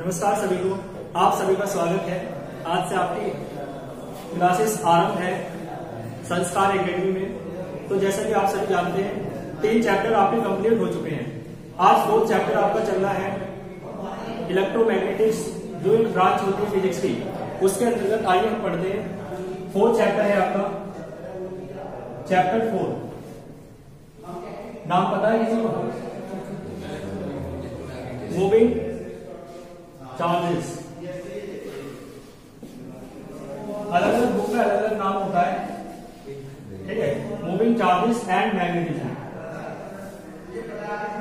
नमस्कार सभी को, आप सभी का स्वागत है। आज से आपकी क्लासेस आरंभ है संस्कार एकेडमी में। तो जैसा कि आप सभी जानते हैं 3 चैप्टर आपके कंप्लीट हो चुके हैं। आज 4th चैप्टर आपका चल रहा है इलेक्ट्रोमैग्नेटिक्स, जो एक ब्रांच होती है फिजिक्स की, उसके अंतर्गत आइए हम पढ़ते हैं। 4th चैप्टर है आपका चैप्टर 4। नाम पता है किसी को? Moving charges. अलग अलग बुक में अलग अलग नाम होता है, ठीक है। मूविंग चार्जेस एंड मैग्नेटिज्म,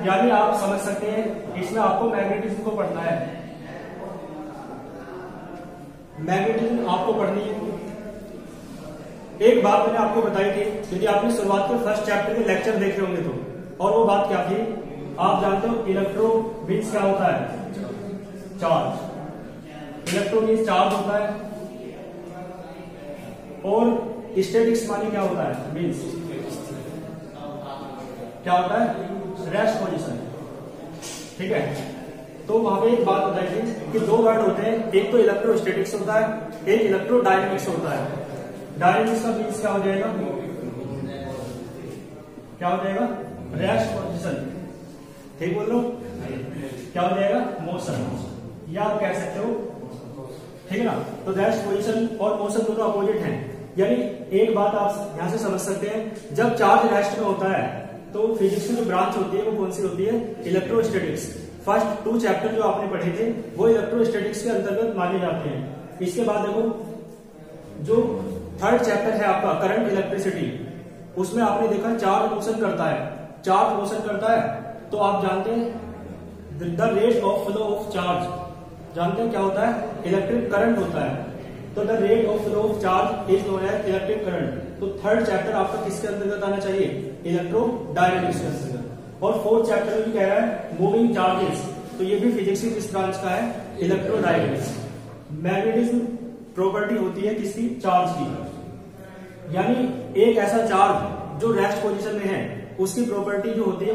यानी आप समझ सकते हैं इसमें आपको मैग्नेटिज्म को पढ़ना है। मैग्नेटिज्म आपको पढ़नी है। एक बात मैंने आपको बताई थी, यदि आपने शुरुआत के फर्स्ट चैप्टर के लेक्चर देखे होंगे तो, और वो बात क्या थी? आप जानते हो इलेक्ट्रो मीन्स क्या होता है? चार्ज। इलेक्ट्रो मीन्स चार्ज होता है, और स्टैटिक्स माने क्या होता है? मीन्स क्या होता है? रेस्ट पोजीशन, ठीक है। तो वहां पे एक बात बताई थी कि 2 वर्ड होते हैं, एक तो इलेक्ट्रोस्टैटिक्स होता है, एक इलेक्ट्रोडायनेमिक्स होता है। डायनेमिक्स का मीन्स क्या हो जाएगा? क्या हो जाएगा? रेस्ट पोजीशन, ठीक बोल लो। क्या हो जाएगा? मोशन, या आप कह सकते हो, ठीक है ना। तो रेस्ट पोजीशन और मोशन दोनों अपोजिट हैं। यानी एक बात आप यहां से समझ सकते हैं, जब चार्ज रेस्ट में होता है तो फिजिक्स की जो ब्रांच होती है वो कौन सी होती है? इलेक्ट्रोस्टैटिक्स। फर्स्ट 2 चैप्टर जो आपने पढ़े थे वो इलेक्ट्रोस्टैटिक्स के अंतर्गत माने जाते हैं। इसके बाद देखो जो 3rd चैप्टर है आपका करंट इलेक्ट्रिसिटी, उसमें आपने देखा चार्ज मोशन करता है। चार्ज मोशन करता है तो आप जानते हैं the rate of flow of charge, जानते हैं क्या होता है? इलेक्ट्रिक करंट होता है। तो the rate of flow of charge is known as electric current. तो 3rd चैप्टर आपका किसके अंतर्गत आना चाहिए? इलेक्ट्रोडायनेमिक्स के अंतर्गत। और 4th चैप्टर भी कह रहा है मूविंग चार्जेस, तो ये भी फिजिक्स की किस ब्रांच का है? इलेक्ट्रोडायनेमिक्स। मैग्नेटिज्म प्रॉपर्टी होती है किसकी? चार्ज की। यानी एक ऐसा चार्ज जो रेस्ट पोजीशन में है उसकी प्रॉपर्टी जो होती है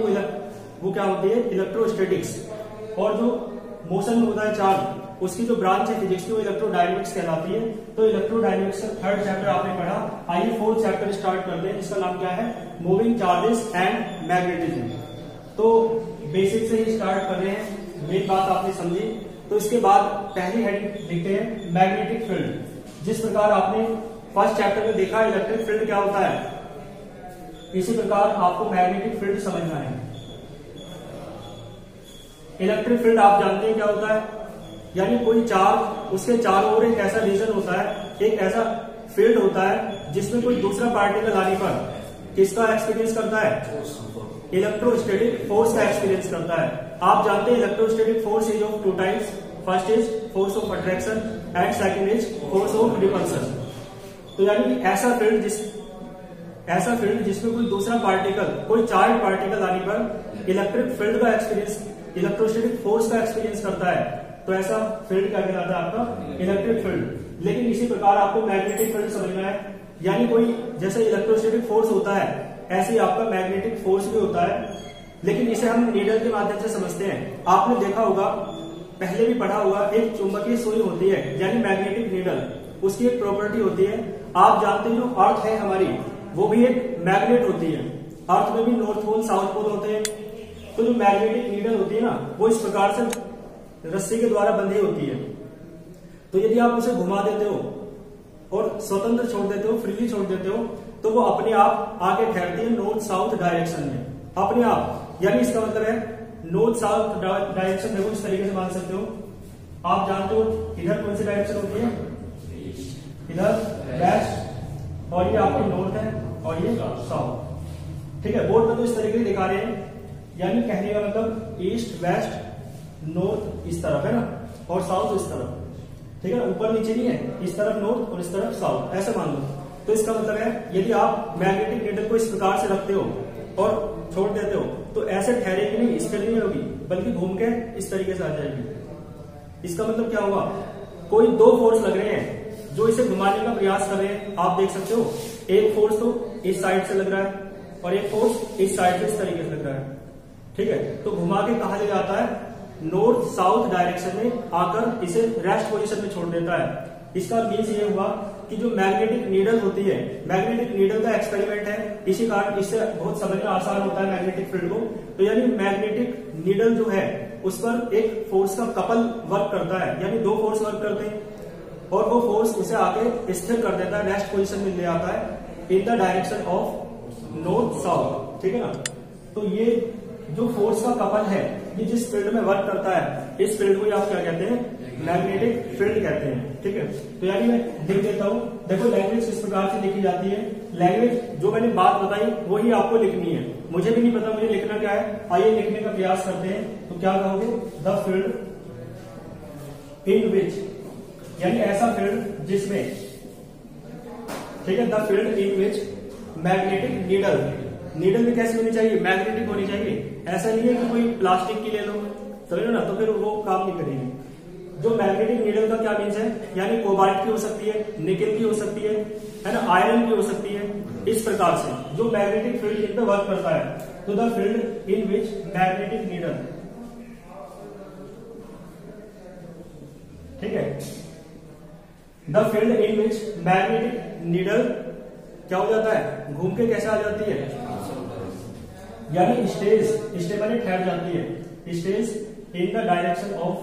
वो क्या होती है? इलेक्ट्रोस्टैटिक्स। और जो मोशन में होता है चार्ज, उसकी जो ब्रांच है फिजिक्स की वो इलेक्ट्रोडायनेमिक्स कहलाती है। तो इलेक्ट्रोडायनेमिक्स का 3rd चैप्टर आपने पढ़ा। आइए 4th चैप्टर स्टार्ट करते हैं, जिसका नाम क्या है? Moving charges and magnetism. तो बेसिक से ही स्टार्ट कर रहे हैं, मेन बात आपने समझी। तो इसके बाद पहली हेडिंग लिखते हैं मैग्नेटिक फील्ड। जिस प्रकार आपने फर्स्ट चैप्टर में देखा इलेक्ट्रिक फील्ड क्या होता है, इसी प्रकार आपको मैग्नेटिक फील्ड समझना है। इलेक्ट्रिक फील्ड आप जानते हैं क्या होता है? यानी कोई चार्ज, उसके चारों ओर एक ऐसा रीजन होता है, एक ऐसा फील्ड होता है जिसमें कोई दूसरा पार्टिकल आने पर किसका एक्सपीरियंस करता है? इलेक्ट्रोस्टैटिक फोर्स का एक्सपीरियंस करता है। आप जानते हैं electrostatic force is of 2 types. First is force of attraction and second is force of repulsion. तो यानी ऐसा फील्ड जिसमें कोई दूसरा पार्टिकल, कोई चार्ज पार्टिकल आने पर इलेक्ट्रिक फील्ड का एक्सपीरियंस, इलेक्ट्रोस्टैटिक फोर्स का एक्सपीरियंस करता है, तो ऐसा फील्ड क्या कहलाता है? आपका इलेक्ट्रिक फील्ड। लेकिन इसी प्रकार आपको मैग्नेटिक फील्ड समझना है। यानी कोई जैसे इलेक्ट्रोस्टैटिक फोर्स होता है, ऐसे ही आपका मैग्नेटिक फोर्स भी होता है, लेकिन इसे हम नीडल के माध्यम से समझते हैं। आपने देखा होगा, पहले भी पढ़ा होगा, एक चुंबकीय सुई होती है यानी मैग्नेटिक नीडल, उसकी एक प्रॉपर्टी होती है। आप जानते हैं जो अर्थ है हमारी, वो भी एक मैग्नेट होती है। अर्थ में भी नॉर्थ पोल साउथ पोल होते हैं। तो जो मैग्नेटिक नीडल होती है ना, वो इस प्रकार से रस्सी के द्वारा बंधी होती है। तो यदि आप उसे घुमा देते हो और स्वतंत्र छोड़ देते हो, फ्रीली छोड़ देते हो, तो वो अपने आप आके ठहरती है नॉर्थ साउथ डायरेक्शन में, अपने आप। यानी इसका मतलब है नॉर्थ साउथ डायरेक्शन। देखो इस तरीके से मान सकते हो। आप जानते हो इधर कौन सी डायरेक्शन होती है? इधर वेस्ट, और ये आपकी नॉर्थ है, और ये साउथ, ठीक है। बोर्ड में तो इस तरीके से दिखा रहे हैं। यानी कहने का मतलब ईस्ट वेस्ट नॉर्थ इस तरफ है ना, और साउथ इस तरफ, ठीक है। ऊपर नीचे नहीं है, इस तरफ नॉर्थ और इस तरफ साउथ, ऐसे मान लो। तो इसका मतलब है यदि आप मैग्नेटिक नीडल को इस प्रकार से रखते हो और छोड़ देते हो, तो ऐसे ठहरेगी नहीं, स्थिर नहीं होगी, बल्कि घूम के इस तरीके से आ जाएगी। इसका मतलब क्या होगा? कोई 2 फोर्स लग रहे हैं जो इसे घुमाने का प्रयास कर रहे हैं। आप देख सकते हो, एक फोर्स तो इस साइड से लग रहा है और एक फोर्स इस साइड से इस तरीके से लग रहा है, ठीक है। तो घुमा के कहा ले जाता है नॉर्थ साउथ डायरेक्शन में आकर इसे रेस्ट पोजीशन में छोड़ देता है। इसका मीन्स ये हुआ कि जो मैग्नेटिक नीडल होती है, मैग्नेटिक नीडल का एक्सपेरिमेंट है, इसी कारण इससे बहुत समझना आसान होता है मैग्नेटिक फील्ड को। तो यानी मैग्नेटिक नीडल जो है उस पर एक फोर्स का कपल वर्क करता है, यानी दो फोर्स वर्क करते हैं और वो फोर्स उसे आके स्थिर कर देता है, रेस्ट पोजीशन में ले आता है इन the direction of north south. ठीक है ना। तो ये जो फोर्स का कपल है ये जिस फील्ड में वर्क करता है, इस फील्ड को आप क्या कहते हैं, मैग्नेटिक फील्ड कहते हैं। ठीक है। तो यानी मैं लिख देता हूं, देखो लैंग्वेज किस प्रकार से लिखी जाती है। लैंग्वेज जो मैंने बात बताई वही आपको लिखनी है, मुझे भी नहीं पता मुझे लिखना क्या है। आइए लिखने का प्रयास करते हैं। तो क्या कहोगे, द फील्ड इन विच, यानी ऐसा फील्ड जिसमें, ठीक है, the field in which magnetic needle, needle भी कैसी होनी चाहिए, मैग्नेटिक होनी चाहिए। ऐसा नहीं है कि कोई प्लास्टिक की ले लो, समझ लो ना, तो फिर वो काम नहीं करेगी। जो मैग्नेटिक नीडल का क्या मीन्स है, यानी कोबाल्ट की हो सकती है, निकेल की हो सकती है ना, आयरन की हो सकती है। इस प्रकार से जो मैग्नेटिक फील्ड इन पे वर्क करता है। तो the field in which magnetic needle, ठीक है, the field in which magnetic needle क्या हो जाता है, घूम के कैसे आ जाती है, यानी स्टेज, स्टे माने ठहर जाती है, stage in the direction of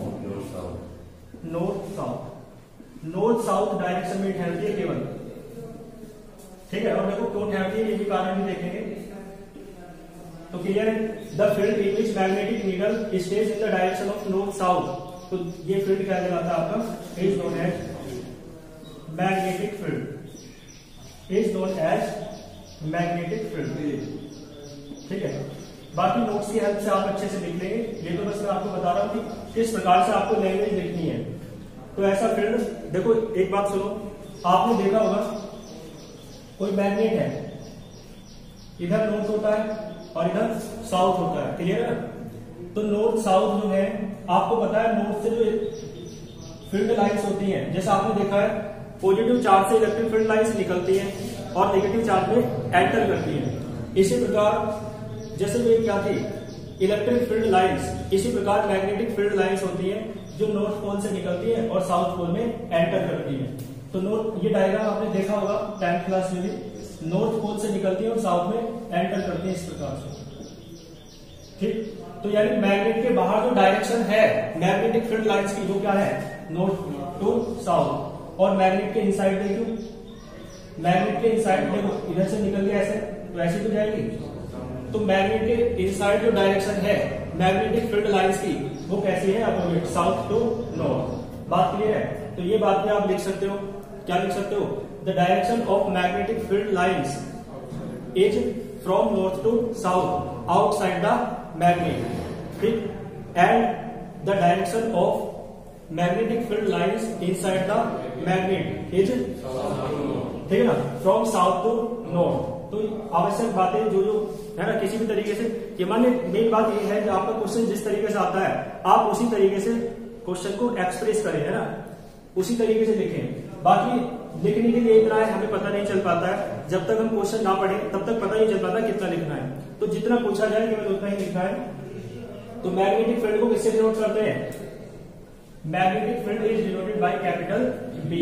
north south, north south direction में ठहरती है केवल। ठीक है। और देखो क्यों ठहरती है ये भी कारण भी देखेंगे। तो क्लियर है, the field in which magnetic needle stays in the direction of north south. तो ये फील्ड क्या कहलाता है आपका, is known as magnetic field, is known as magnetic field. ठीक है। बाकी नोट्स की हेल्प से आप अच्छे से लिख लेंगे। ये तो बस मैं आपको बता रहा हूं कि किस प्रकार से आपको लैंग्वेज लिखनी है। तो ऐसा फील्ड, देखो एक बात सुनो, आपने देखा होगा कोई मैग्नेट है, इधर नॉर्थ होता है और इधर साउथ होता है, क्लियर है ना। तो नॉर्थ साउथ जो है, आपको पता है नॉर्थ से जो फील्ड लाइंस होती हैं, जैसा आपने देखा है पॉजिटिव चार्ज से इलेक्ट्रिक फील्ड लाइंस निकलती हैं और नेगेटिव चार्ज में एंटर करती हैं। इसी प्रकार जैसे ये क्या थी, इलेक्ट्रिक फील्ड लाइंस, इसी प्रकार मैग्नेटिक फील्ड लाइंस होती हैं जो नॉर्थ पोल से निकलती है और साउथ पोल में एंटर करती है। तो नॉर्थ, ये डायग्राम आपने देखा होगा 10th क्लास में भी, नॉर्थ पोल से निकलती है और साउथ में एंटर करती है इस प्रकार से। ठीक। तो यानी मैग्नेट के बाहर जो डायरेक्शन है मैग्नेटिक फील्ड लाइंस की, वो क्या है, नॉर्थ टू साउथ। और मैग्नेट के इनसाइड देखो, मैग्नेट के इनसाइड देखो, इधर से निकल गया ऐसे, तो ऐसे तो जाएगी। तो मैग्नेट के इनसाइड जो डायरेक्शन है मैग्नेटिक फील्ड लाइंस की, वो कैसी है, अपोजिट, साउथ टू नॉर्थ। बात क्लियर है। तो ये बात भी आप लिख सकते हो, क्या लिख सकते हो, the direction of magnetic field lines is from north to south outside the magnet. ठीक। And the direction of magnetic field lines inside the magnet is, ठीक है ना, फ्रॉम साउथ टू नॉर्थ। तो आवश्यक बातें जो है ना, किसी भी तरीके से, ये माने मेन बात ये है कि आपका क्वेश्चन जिस तरीके से आता है आप उसी तरीके से क्वेश्चन को एक्सप्रेस करें, है ना, उसी तरीके से लिखें। बाकी लिखने के लिए इतना है, हमें पता नहीं चल पाता है, जब तक हम क्वेश्चन ना पढ़े तब तक पता नहीं चल पाता कितना लिखना है। तो जितना पूछा जाए केवल उतना ही लिखना है। तो मैग्नेटिक फील्ड को किससे डिनोट करते हैं, magnetic field is denoted by capital B.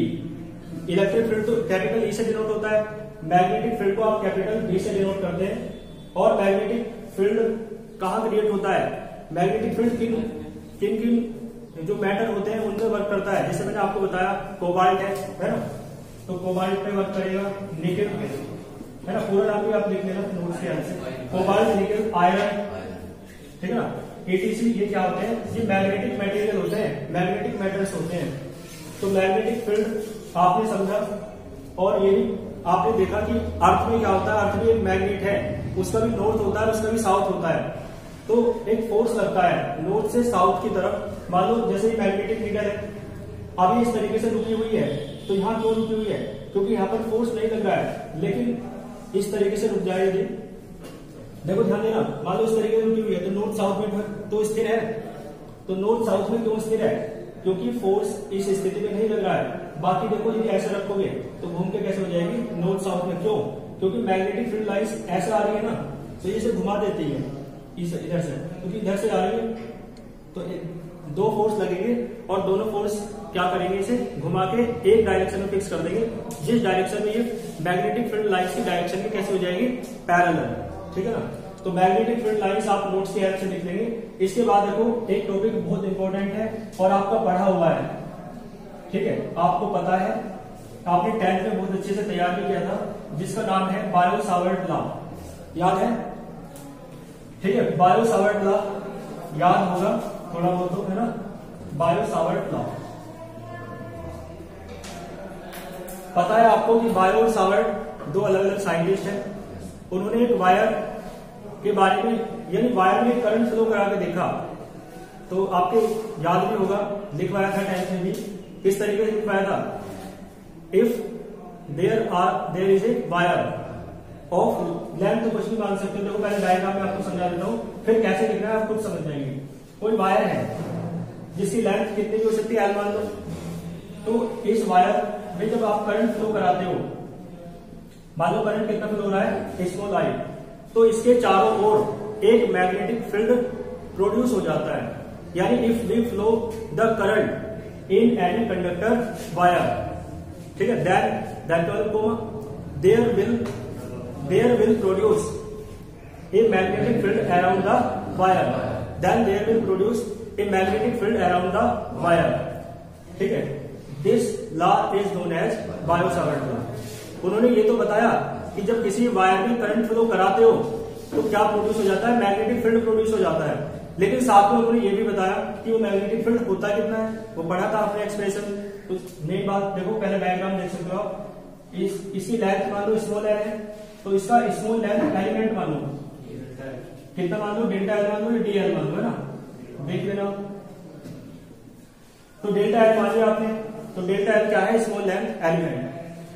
Electric field तो कैपिटल ई से डिनोट होता है, मैग्नेटिक फील्ड को आप कैपिटल बी से डिनोट करते हैं। और मैग्नेटिक फील्ड कहां क्रिएट होता है, मैग्नेटिक फील्ड किन किन किन जो मैटर होते हैं उन पर वर्क करता है। जैसे मैंने आपको बताया कोबाल्ट है ना, तो कोबाल्ट पे वर्क करेगा, निकेल है ना, पूरा नाम भी आप लिख लेना नोट्स के हेल्प से, कोबाल्ट, निकेल, आयरन, ठीक है ना, एटीसी, ये क्या होते हैं, ये मैग्नेटिक मटेरियल होते हैं, मैग्नेटिक मैटर्स होते हैं। तो मैग्नेटिक फील्ड आपने समझा, और ये भी आपने देखा कि अर्थ में क्या होता है, अर्थ में एक मैग्नेट है, उसका भी नॉर्थ होता है, उसका भी साउथ होता है। तो एक फोर्स लगता है नॉर्थ से साउथ की तरफ। मान लो जैसे ही मैग्नेटिक नीडल है, अभी इस तरीके से रुकी हुई है, तो यहाँ क्यों रुकी हुई है, क्योंकि यहाँ पर फोर्स नहीं लग रहा है। लेकिन इस तरीके से रुक जाए, देखो ध्यान देना, मान लो इस तरीके से रुकी हुई है, तो नॉर्थ साउथ में तो स्थिर है। तो नॉर्थ साउथ में क्यों स्थिर है, क्योंकि फोर्स इस स्थिति में नहीं लग रहा है। बाकी देखो यदि ऐसे रखोगे तो घूम के कैसे हो जाएगी, नॉर्थ साउथ में। क्यों, क्योंकि मैग्नेटिक फील्ड लाइंस ऐसा आ रही है ना, तो ये इसे घुमा देती है इधर से, क्योंकि इधर से आ रही है तो दो फोर्स लगेंगे और दोनों फोर्स क्या करेंगे, इसे घुमा के एक डायरेक्शन में फिक्स कर देंगे, जिस डायरेक्शन में ये मैग्नेटिक फील्ड लाइंस की डायरेक्शन में कैसे हो जाएगी, पैरेलल। ठीक है ना। तो मैग्नेटिक फील्ड लाइंस आप नोट्स की हेल्प से लिख लेंगे। इसके बाद देखो एक टॉपिक बहुत इंपॉर्टेंट है और आपका पढ़ा हुआ है, ठीक है, आपको पता है, आपने 10th में बहुत अच्छे से तैयार भी किया था, जिसका नाम है बायो सावर्ट लॉ। याद है? ठीक है, बायो सावर्ट लॉ याद होगा थोड़ा बहुत तो, है ना। बायो सावर्ट लॉ पता है आपको कि बायो और सावर्ट दो अलग अलग साइंटिस्ट हैं। उन्होंने एक वायर के बारे में, यानी वायर में करंट फ्लो करा के देखा, तो आपके याद भी होगा, लिखवाया था 10th में भी। किस तरीके से लिखवाया था, if there is a wire of length, तो कुछ भी मान सकते हो। देखो पहले डायग्राम में आपको समझा देता हूं, फिर कैसे लिखना है आप खुद समझ जाएंगे। कोई वायर है जिसकी लेंथ कितनी भी हो सकती है, मान लो। तो इस वायर में जब आप करंट फ्लो कराते हो, मान लो करंट कितना फ्लो हो रहा है, स्मॉल आई, तो इसके चारों ओर एक मैग्नेटिक फील्ड प्रोड्यूस हो जाता है। यानी if we flow the current in any conductor wire, ठीक है, there will produce a magnetic field around the wire, then there will produce a magnetic field around the wire. ठीक है, this law is known as Biot Savart law. उन्होंने ये तो बताया कि जब किसी वायर में करंट फ्लो कराते हो तो क्या प्रोड्यूस हो जाता है, मैग्नेटिक फील्ड प्रोड्यूस हो जाता है। लेकिन साथ में उन्होंने ये भी बताया कि वो मैग्नेटिक फील्ड होता कितना है, वो पढ़ा था आपने एक्सप्रेशन। तो मेन बात देखो, पहले डायग्राम देख सकते हो आप। इसकी लेंथ मान लो स्मॉल एल है, तो इसका स्मॉल लेंथ एलिमेंट मान लो कितना, मान लो डेल्टा एल मान लो, डी एल मान लो, है ना, देख लेना। तो डेल्टा एल मान लिया आपने, तो डेल्टा एल क्या है, स्मॉल लेंथ एलिमेंट।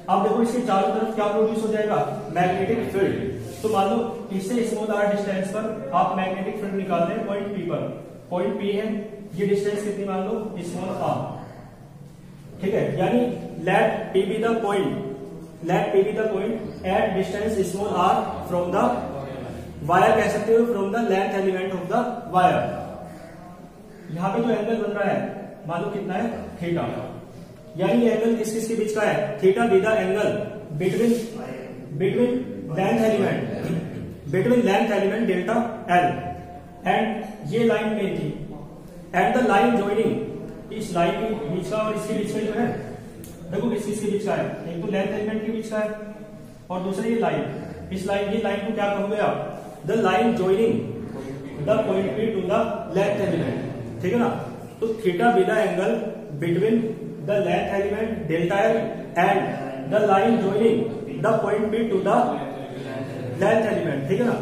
अब देखो इसके चारों तरफ क्या प्रोड्यूस हो जाएगा, मैग्नेटिक फील्ड। तो मान लो इससे स्मॉल आर डिस्टेंस पर आप मैग्नेटिक फील्ड निकाल रहे हैं पॉइंट पी पर। पॉइंट पी है, ये डिस्टेंस कितनी मान लो, स्मॉल आर। ठीक है, यानी let P be the point at distance small r from the wire, कह सकते हो from the length element of the wire. यहां पे जो एंगल बन रहा है मान लो कितना है, थीटा। यानी ये एंगल किस के बीच का है, theta be the angle between length element delta L, and ये लाइन में थी, एंड द लाइन ज्वाइनिंग, इस लाइन के बीच का और इसके बीच में जो है, देखो किसके बीच का है, एक तो लेंथ एलिमेंट के बीच का है और दूसरा ये लाइन। इस लाइन, ये लाइन को क्या कहोगे आप, the line joining the point P to the length element. ठीक है ना। तो theta be the angle between the length element delta L and the line joining the point P to the length element. ठीक है ना।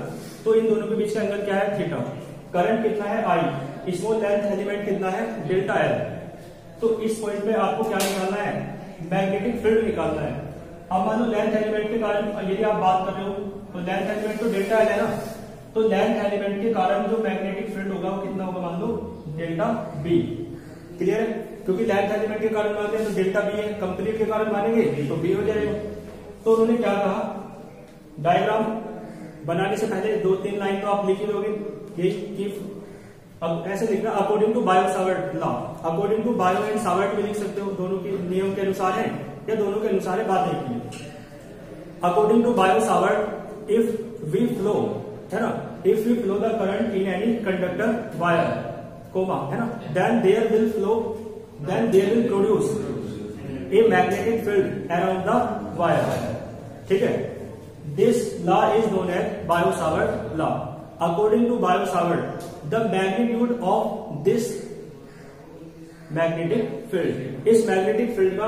तो इन दोनों के बीच का एंगल क्या है, थीटा। करंट कितना है, आई। स्मॉल लेंथ एलिमेंट कितना है, डेल्टा एल। तो इस पॉइंट पे आपको क्या निकालना है, मैग्नेटिक फील्ड निकालना है। अब मान लो लेंथ एलिमेंट के कारण यदि आप बात कर रहे हो, तो लेंथ एलिमेंट तो डेल्टा एल है ना, तो लेंथ एलिमेंट के कारण जो मैग्नेटिक फील्ड होगा वो कितना होगा, मान लो डेल्टा बी। क्लियर है, क्योंकि लेंथ एलिमेंट के कारण मानते हैं तो डेल्टा बी है, कंप्लीट के कारण मानेंगे तो बी हो जाएगा। तो उन्होंने क्या कहा, डायग्राम बनाने से पहले 2-3 लाइन तो आप लिख ही लोगे, यही कि अब ऐसे लिखना, according to Biot Savart law. According to Biot and Savart भी लिख सकते हो, दोनों के नियम के अनुसार है या दोनों के अनुसार है, बात एक ही। According to Biot Savart, if we flow, है ना, if we flow the current in any conductor wire, comma, है ना, then there will produce a magnetic field around the wire. ठीक है, this law is known as Biot Savart law. According to Biot Savart, the magnitude of this magnetic field, इस magnetic field का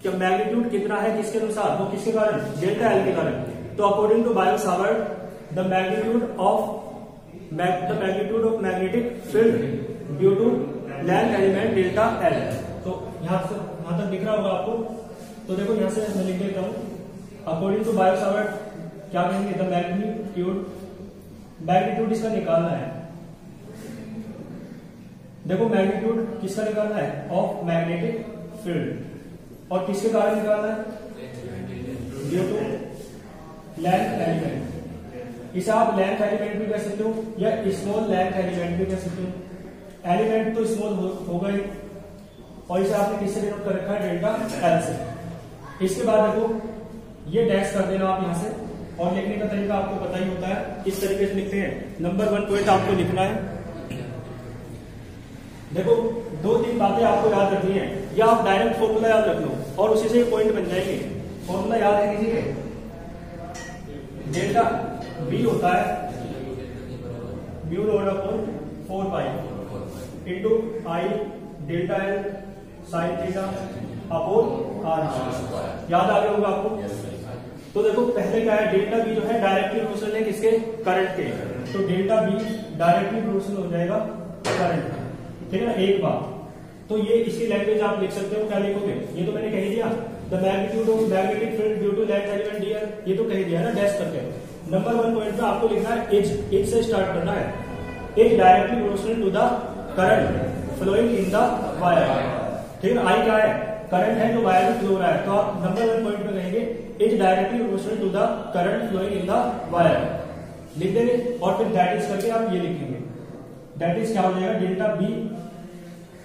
क्या magnitude कितना है, किसके अनुसार, वो किसके कारण, डेल्टा एल के कारण। तो according to Biot Savart, the magnitude of magnetic field due to length element delta L. तो यहां तक दिख रहा होगा आपको। तो देखो यहां से मैं लिख देता हूं, अकॉर्डिंग टू बायो सावर्ट क्या कहेंगे, द मैग्नीट्यूड इसका निकालना है। देखो मैग्नीट्यूड किसका निकालना है, ऑफ मैग्नेटिक फील्ड, और किसके कारण निकालना है, ड्यू टू लेंथ एलिमेंट। इसे आप लेंथ एलिमेंट भी कह सकते हो या स्मॉल लेंथ एलिमेंट भी कह सकते हो। एलिमेंट तो स्मॉल हो गए और इसे आपने किससे डिनोट कर रखा है, डेल्टा एल से। इसके बाद देखो ये डैश कर देना आप यहां से, और लिखने का तरीका आपको पता ही होता है, इस तरीके से लिखते हैं। नंबर 1 पॉइंट आपको लिखना है। देखो 2-3 बातें आपको याद रखनी है, या आप डायरेक्ट फॉर्मूला याद रख लो और उसी से पॉइंट बन जाएंगे। फॉर्मूला याद है किसी के, डेल्टा बी होता है mu not upon 4 pi into I delta L sine theta upon r. याद आ गया होगा आपको। तो देखो पहले क्या है, डेल्टा बी जो है डायरेक्टली प्रोपोर्शनल है किसके, करंट के। तो डेल्टा बी डायरेक्टली प्रोपोर्शनल हो जाएगा करंट, ठीक है ना। एक बात तो ये इसकी लैंग्वेज आप लिख सकते हो, क्या लिखोगे, ये तो मैंने कह दिया, the magnitude of magnetic field due to length element dear, ये तो कह दिया ना डैश करके। नंबर 1 पॉइंट पे आपको लिखना है एज से स्टार्ट करना है। As directly proportional to the current flowing in the wire, ठीक है। आई क्या है, करंट है जो वायर में फ्लो हो रहा है, तो आप नंबर 1 पॉइंट पे कहेंगे as directly proportional to the current flowing in the wire, लिख देंगे। और फिर दैट इज करके आप ये लिखेंगे, दैट इज क्या हो जाएगा, डेल्टा बी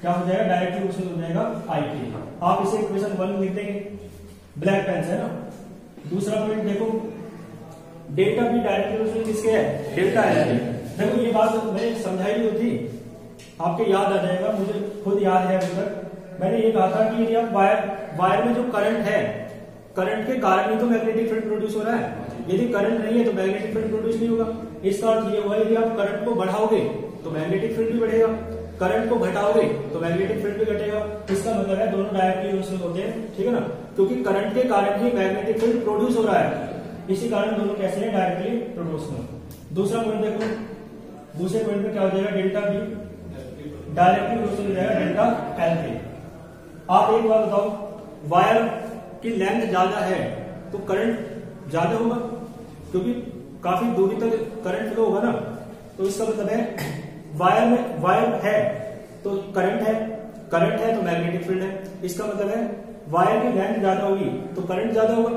क्या हो जाएगा, डायरेक्टली प्रोपोर्शनल हो जाएगा आई के। आप इसे इक्वेशन 1 लिख देंगे, ब्लैक पेन से ना। दूसरा पॉइंट देखो, डेल्टा बी डायरेक्टली प्रोपोर्शनल किसके है, डेल्टा एल। देखो ये बात मैंने समझाई नहीं थी, आपके याद आ जाएगा, मुझे खुद याद है अभी तक। मैंने ये कहा था कि यदि आप वायर में जो करंट है, करंट के कारण ही तो मैग्नेटिक फील्ड प्रोड्यूस हो रहा है। यदि करंट नहीं है तो मैग्नेटिक फील्ड प्रोड्यूस नहीं होगा। इसका अर्थ ये हुआ यदि आप करंट को बढ़ाओगे तो मैग्नेटिक फील्ड भी बढ़ेगा, करंट को घटाओगे तो मैग्नेटिक फील्ड भी घटेगा। इसका मतलब है दोनों डायरेक्टली प्रोपोर्शनल होते हैं, ठीक है ना, क्योंकि करंट के कारण ही मैग्नेटिक फील्ड प्रोड्यूस हो रहा है, इसी कारण दोनों कैसे हैं, डायरेक्टली प्रोपोर्शनल। दूसरा पॉइंट देखो, दूसरे पॉइंट में क्या हो जाएगा, डेल्टा बी डायरेक्टली प्रोपोर्शनल हो जाएगा डेल्टा एल के। आप एक बात बताओ, वायर की लेंथ ज्यादा है तो करंट ज्यादा होगा, क्योंकि काफी दूरी तक करंट फ्लो होगा ना। तो इसका मतलब है वायर है तो करंट है तो मैग्नेटिक फील्ड है। इसका मतलब है वायर की लेंथ ज्यादा होगी तो करंट ज्यादा होगा,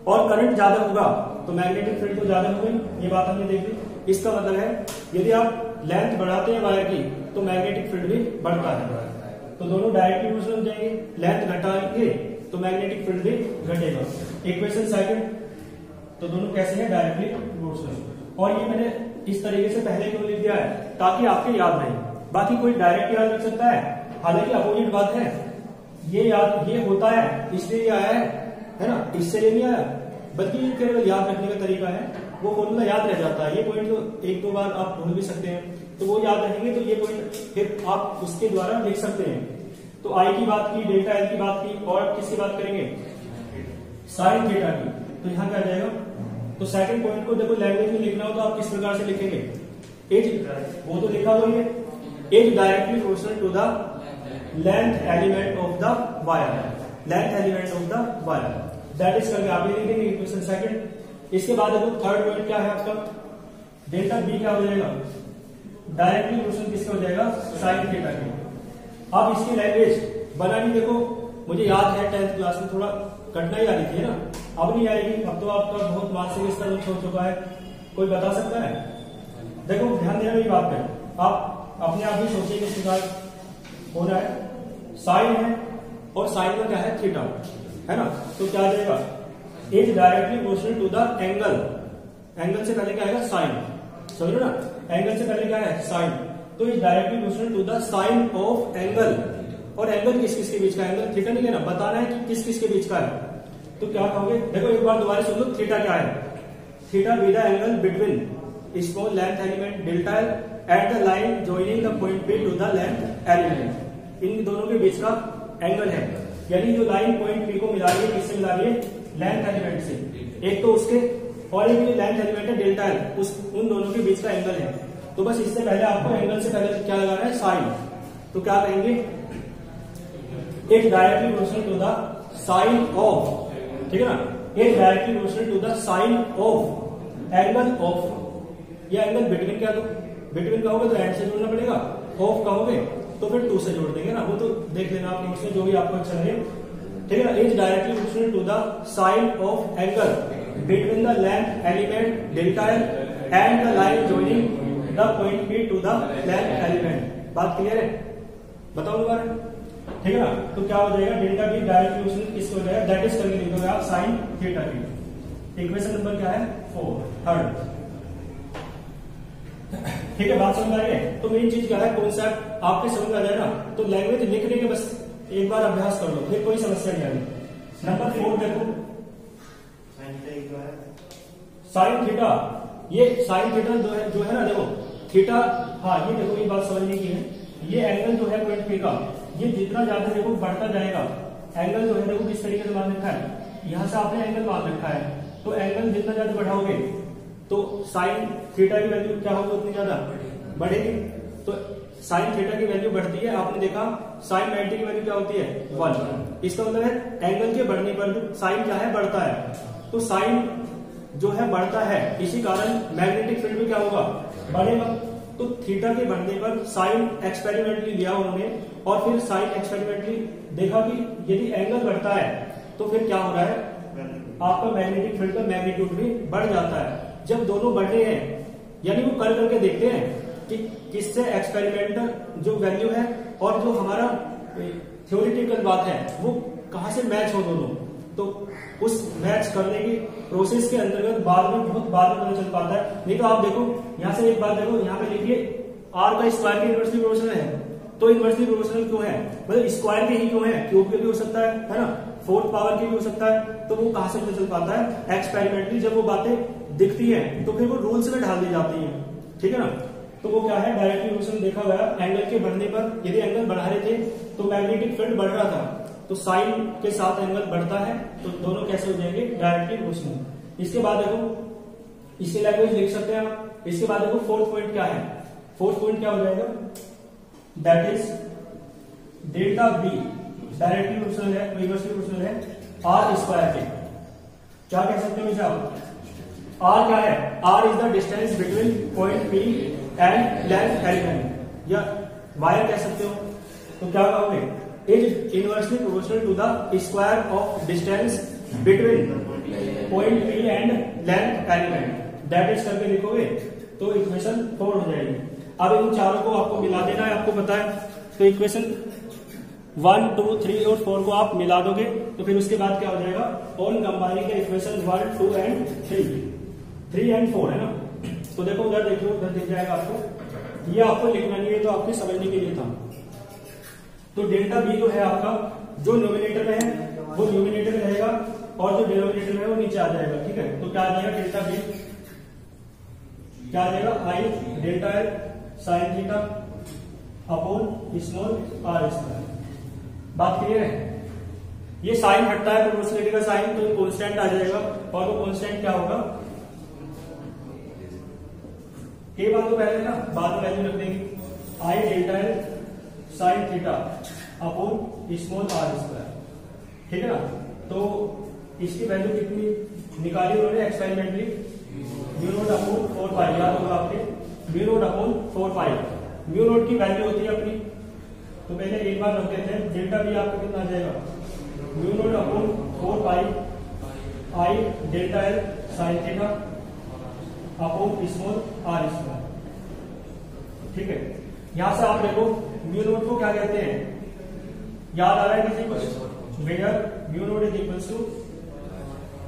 और करंट ज्यादा होगा तो मैग्नेटिक फील्ड तो ज्यादा होगी। ये बात हमने देख ली। इसका मतलब है यदि आप लेंथ बढ़ाते हैं वायर की तो मैग्नेटिक फील्ड भी बढ़ता है, तो दोनों डायरेक्टली प्रोपोर्शनल हो जाएंगे। लेंथ घटाएंगे तो मैग्नेटिक फील्ड भी घटेगा। इक्वेशन सेकंड, तो दोनों कैसे हैं, डायरेक्टली प्रोपोर्शनल। और ये मैंने इस तरीके से पहले क्यों लिख दिया है, ताकि आपके याद रहे। बाकी कोई डायरेक्ट याद रख सकता है, हालांकि अपोजिट बात है, ये होता है इसलिए ये आया है ना, इससे ये नहीं आया, बल्कि ये केवल याद रखने का तरीका है। वो फॉर्मूला याद रह जाता है, ये पॉइंट तो 1-2 बार आप भूल भी सकते हैं, तो वो याद रहेंगे तो ये पॉइंट फिर आप उसके द्वारा लिख सकते हैं। तो आई की बात की, डेल्टा एल की बात की, और किसकी बात करेंगे, साइन थीटा की। तो यहां क्या आ जाएगा, तो सेकंड पॉइंट को देखो लैंग्वेज में लिखना हो तो आप किस प्रकार से लिखेंगे, एज, वो तो लिखा हुआ है, as directly proportional to the length element of the wire, length element of the wire, that is करके आप ये लिखेंगे इक्वेशन सेकंड। इसके बाद देखो थर्ड पॉइंट क्या है आपका, डेल्टा बी क्या हो जाएगा, डायरेक्टली प्रोपोर्शनल किसका हो जाएगा, साइन थीटा की। अब इसकी लैंग्वेज बनानी देखो, मुझे याद है 10th क्लास में थोड़ा कठिनाई आ रही थी ना, अब नहीं आएगी, अब तो आपका बहुत मानसिक स्तर उच्च हो चुका है। कोई बता सकता है, देखो ध्यान देना मेरी बात पे, आप अपने आप ही सोचिए किस प्रकार हो रहा है। साइन है और साइन में क्या है, थीटा है ना, तो क्या आ जाएगा, as directly proportional to the angle, angle से पहले क्या आएगा, साइन, समझ लो ना, एंगल से पहले क्या है, साइन, तो is directly proportional to the sine of angle. और एंगल किस किस के बीच का, एंगल थीटा नहीं है ना, बताना है कि किस किस के बीच का है। तो क्या कहोगे, देखो एक बार दोबारा सुन लो, थीटा क्या है, theta be the angle between small length element delta L at the line joining the point P to the length element. इन दोनों के बीच का एंगल है, यानी जो लाइन पॉइंट पी को मिला रही है, किससे मिला रही है, लेंथ एलिमेंट से, एक तो उसके और एक जो लेंथ एलिमेंट है डेल्टा एल, उन दोनों के बीच का एंगल है। तो बस इससे पहले आपको एंगल से पहले क्या लगाना है, साइन। तो क्या कहेंगे, एक directly proportional to the sine of, ठीक है ना, एक directly proportional to the sine of angle of. ये एंगल बिटवीन क्या, तो बिटवीन कहोगे तो एंड से जोड़ना पड़ेगा, ऑफ कहोगे तो फिर 2 से जोड़ देंगे ना, वो तो देख लेना आप नोट्स में, जो भी आपको अच्छा लगे, ठीक है ना। Is directly proportional to the sine of angle between the length element delta L and the line joining the point P to the length element. बात क्लियर है? बताओ दोबारा, ठीक है ना? तो क्या हो जाएगा, डेल्टा बी डायरेक्ट इक्वेशन किसको हो जाएगा, दैट इज करके लिखोगे आप sine theta B. Equation number क्या है, 4 थर्ड। ठीक है, बात समझ आ रही है? तो मेन चीज क्या है, कॉन्सेप्ट आपके समझ आ जाए ना, तो लैंग्वेज लिखने के बस एक बार अभ्यास कर लो, फिर कोई समस्या नहीं आएगी। नंबर 4 देखो, साइन थीटा, ये साइन थीटा जो है ना, देखो थीटा, हाँ ये देखो, ये बात समझने की है, ये एंगल जो है पॉइंट पे का, ये जितना ज्यादा देखो बढ़ता जाएगा, एंगल जो है देखो किस तरीके से मान रखा है, यहां से आपने एंगल मान रखा है, तो एंगल जितना ज्यादा बढ़ाओगे तो साइन थीटा की वैल्यू क्या होगी, उतनी ज्यादा बढ़ेगी। तो साइन थीटा की वैल्यू बढ़ती है, आपने देखा साइन 90 की वैल्यू क्या होती है, 1। इसका मतलब है एंगल के बढ़ने पर साइन क्या है, बढ़ता है। तो साइन जो है बढ़ता है, इसी कारण मैग्नेटिक फील्ड में क्या होगा, बढ़ेगा। तो थीटा के बढ़ने पर साइन एक्सपेरिमेंटली लिया उन्होंने, और फिर साइन एक्सपेरिमेंटली देखा कि यदि एंगल बढ़ता है तो फिर क्या हो रहा है, आपका मैग्नेटिक फील्ड का मैग्नीट्यूड भी बढ़ जाता है। जब दोनों बढ़ रहे हैं, यानी वो कर करके देखते हैं कि किससे एक्सपेरिमेंटल जो वैल्यू है और जो हमारा थ्योरेटिकल बात है वो कहां से मैच हो दोनों, तो उस मैच करने की प्रोसेस के अंतर्गत बाद में बहुत बाद में पता चल पाता है। नहीं तो आप देखो यहां से एक बात देखो, यहाँ पे लिखिए आर का स्क्वायर की इनवर्सली प्रोपोर्शनल है, तो इनवर्सली प्रोपोर्शनल क्यों है, मतलब स्क्वायर के ही क्यों है, क्यूब के भी हो सकता है ना, फोर्थ पावर के भी हो सकता है। तो वो कहां से पता चल पाता है, एक्सपेरिमेंटली जब वो बातें दिखती है तो फिर वो रूल्स में ढाल दी जाती है, ठीक है ना। तो वो क्या है, डायरेक्टली प्रोपोर्शनल देखा गया, एंगल के बढ़ने पर यदि एंगल बढ़ा रहे थे तो मैग्नेटिक फील्ड बढ़ रहा था, तो साइन के साथ एंगल बढ़ता है, तो दोनों कैसे हो जाएंगे, डायरेक्टली प्रोपोर्शनल। इसके बाद देखो इसकी लैंग्वेज लिख सकते हैं आप। इसके बाद देखो फोर्थ पॉइंट क्या है, फोर्थ पॉइंट क्या हो जाएगा, that is delta be directly proportional है, रिवर्सली प्रोपोर्शनल है आर स्क्वायर के। क्या कह सकते हो इसे आप, आर क्या है, r is the distance between point P and length element, या वायर कह सकते हो। तो क्या कहोगे, is inversely proportional to the square of distance between point P and length element, that is करके लिखोगे तो इक्वेशन 4 हो जाएगी। अब इन चारों को आपको मिला देना है, आपको पता है। तो इक्वेशन 1, 2, 3 और 4 को आप मिला दोगे तो फिर उसके बाद क्या हो जाएगा, on combining the equation 1, 2 and 3 and 4 है ना। तो देखो उधर देखो, उधर दिख जाएगा आपको, ये आपको लिखना नहीं है, तो आपके समझने के लिए था। तो डेल्टा बी जो है आपका, जो न्यूमिनेटर में है वो न्यूमिनेटर में रहेगा और जो डिनोमिनेटर में है वो नीचे आ जाएगा, ठीक है। तो क्या आ जाएगा, डेल्टा बी क्या आ जाएगा, I delta L sine theta upon small are square. बात क्लियर है? ये साइन हटता है प्रोपोर्शनलिटी का साइन, तो कांस्टेंट आ जाएगा, और वो कांस्टेंट क्या होगा, के बात तो पहले ना, बाद में वैल्यू रख देंगे, I delta L sine theta upon small are square, ठीक है ना। तो इसकी वैल्यू कितनी निकाली उन्होंने experimentally, mu not upon 4 pi, याद होगा आपके, mu not upon 4 pi. Mu nought की वैल्यू होती है अपनी, तो पहले एक बार रख देते हैं, डेल्टा बी आपको कितना आ जाएगा, mu not upon 4 pi I delta L sine theta upon small are square, ठीक है। यहां से आप देखो म्यू नॉट को क्या कहते हैं, याद आ रहा है किसी को, where mu naught is equals to,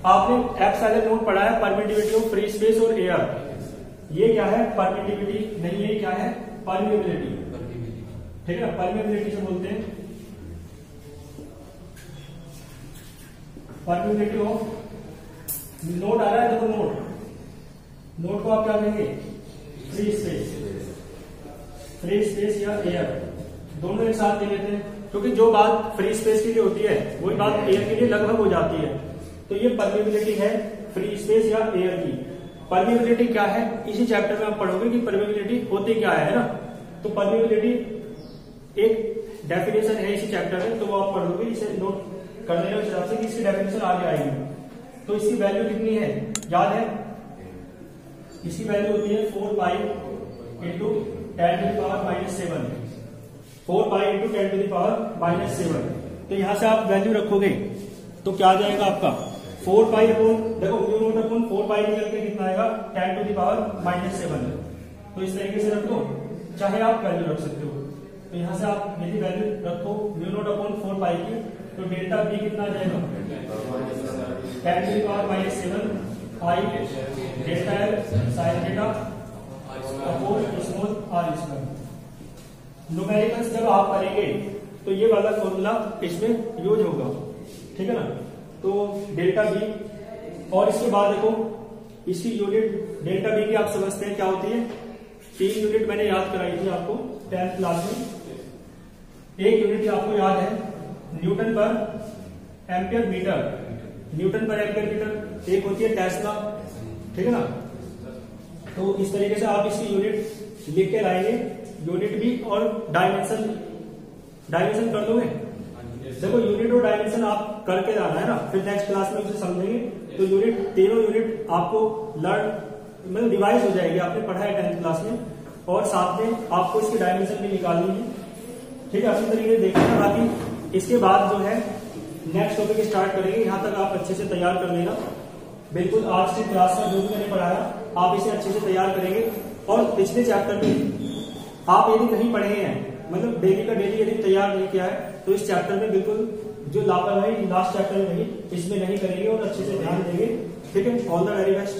आपने एप्सिलॉन नॉट पढ़ा है, परमिटिविटी ऑफ फ्री स्पेस और एयर। ये क्या है, परमिटिविटी नहीं है, क्या है, परमिबिलिटी, ठीक है। परमिबिलिटी से बोलते हैं परमिबिलिटी ऑफ, नोट आ रहा है देखो, नोट को आप क्या कहेंगे, फ्री स्पेस, फ्री स्पेस या एयर, दोनों एक साथ ले लेते हैं, क्योंकि जो बात फ्री स्पेस के लिए होती है वही बात एयर के लिए लगभग हो जाती है। तो ये परमिबिलिटी है फ्री स्पेस या एयर की। परमिबिलिटी क्या है, इसी चैप्टर में आप पढ़ोगे कि परमिबिलिटी होती क्या है ना। तो परमिबिलिटी एक डेफिनेशन है इसी चैप्टर में, तो वो आप पढ़ोगे, इसे नोट कर लेना उस हिसाब से कि इसकी डेफिनेशन आगे आएगी। तो इसकी वैल्यू कितनी है, याद है, इसकी वैल्यू होती है 4 pi into 10 to the power -7, 4 pi into 10 to the power -7। तो यहां से आप वैल्यू रखोगे तो क्या आ जाएगा आपका, 4 पाई अपॉन, देखो म्यू नॉट अपॉन 4 पाई निकल के कितना आएगा, 10 टू द पावर -7। तो इस तरीके से रख दो, चाहे आप वैल्यू रख सकते हो। तो यहाँ से आप यदि वैल्यू रखो म्यू नॉट अपॉन 4 पाई की, तो डेल्टा बी कितना आ जाएगा 10 की power minus 7 I delta L sine theta upon small are square. Numericals जब आप करेंगे तो ये वाला फॉर्मूला इसमें यूज होगा, ठीक है ना। तो डेल्टा बी, और इसके बाद देखो इसकी यूनिट डेल्टा बी की आप समझते हैं क्या होती है। 3 यूनिट मैंने याद कराई थी आपको 10th क्लास में। एक यूनिट आपको याद है न्यूटन पर एम्पियर मीटर, न्यूटन पर एम्पियर मीटर, एक होती है टेस्ला, ठीक है ना। तो इस तरीके से आप इसकी यूनिट लिख के लाएंगे, यूनिट भी और डायमेंशन कर दोगे। देखो यूनिट और डायमेंशन आप करके जाना है ना, फिर नेक्स्ट क्लास में उसे समझेंगे। तो यूनिट, तीनों यूनिट आपको लर्न मतलब रिवाइज हो जाएगी, आपने पढ़ा है 10th क्लास में, और साथ में आपको इसकी डायमेंशन भी निकालनी है, ठीक है। अच्छी तरीके से देखना, बाकी इसके बाद जो है नेक्स्ट टॉपिक स्टार्ट करेंगे। यहाँ तक आप अच्छे से तैयार कर लेना, बिल्कुल आज की क्लास में जो भी मैंने पढ़ाया आप इसे अच्छे से तैयार करेंगे। और पिछले चैप्टर में आप यदि कहीं पढ़े हैं, मतलब डेली का डेली यदि तैयार नहीं किया है, तो इस चैप्टर में बिल्कुल जो लापरवाही लास्ट चैप्टर में नहीं, इसमें नहीं करेंगे और अच्छे से ध्यान देंगे, ठीक है। All the very best.